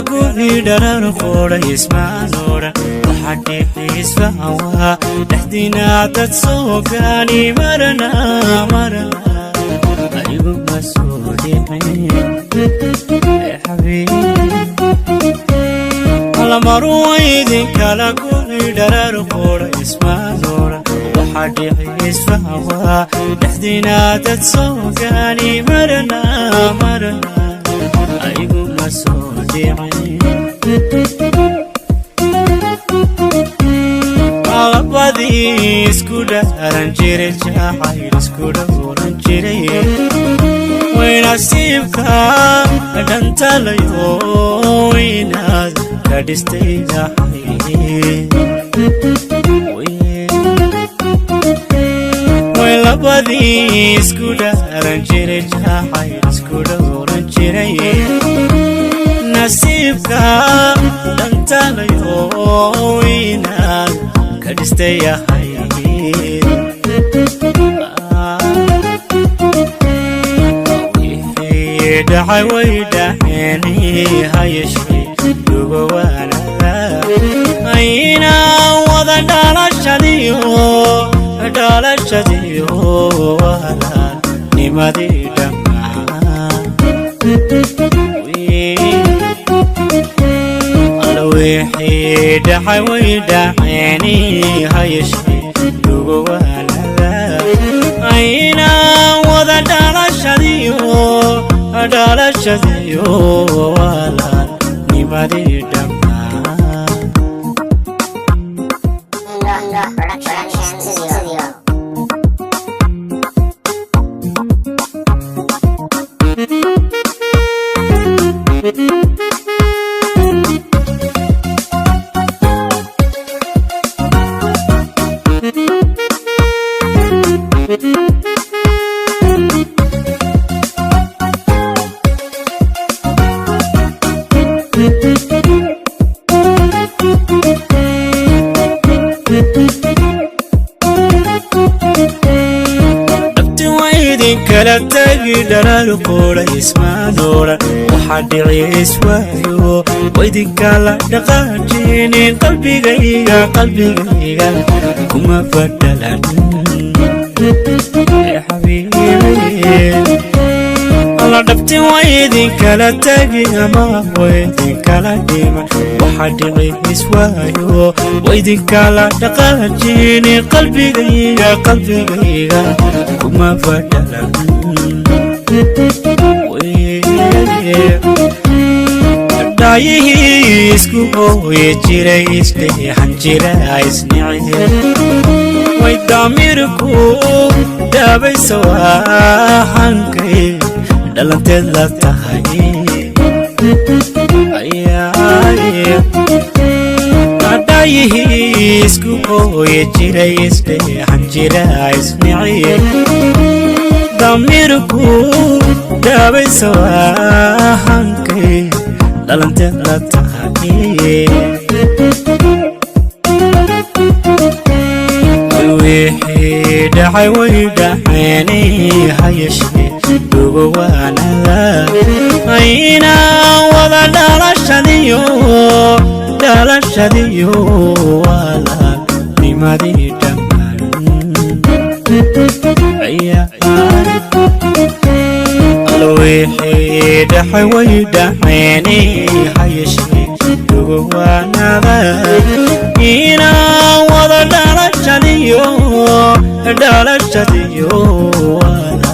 قولي درر خورا يسمع نورا وحدي IzFahaN تحدينا تتسوقاني مرنا أيوة مسؤولين يا حبيبي على مرويدين كلا قولي درر خورا يسمع نورا وحدي IzFahaN تحدينا تتسوقاني مرنا أيوة مسؤولين Alabadi skuda aranjire jahai skuda oranjire Wena sivka dantala yo wena kadiste jahai Alabadi skuda aranjire jahai skuda oranjire Nasibka dantala yo wena kadistay yahay dacay way dhaheni hayeshi dugo wanaga ayna wada dhalashadiyo wala nimadi dhamaan dacay way dhaheni hayeshi dugo wanaga ayna wada dhalashadiyo wala nimadi dhamaan kala tagi darar qora isma dora waxadi iswaayo waydikala dhaqaajini qalbigayga kuma fadalan ya habibi alla dhabti waydikala tagi ama waydikala dhima waxadi iswaayo waydikala dhaqaajini qalbigayga kuma fadalan daayihi isku hooye jiray isdheexan jira isnici way daamirku daabaysa waahankay dhalanteed la tahay daayihi isku hooye jiray isdheexan jira isnici damirku daabaysa waahankay dhalanteed la tahay wixii dhacay way dhaheni hayeshi dugo wanaga ayna wada dhalashadiyo wala nimadi dhamaan wixii dhacay way dhaheni hayeshi dugo wanaga ina wada dhalashadiyo wala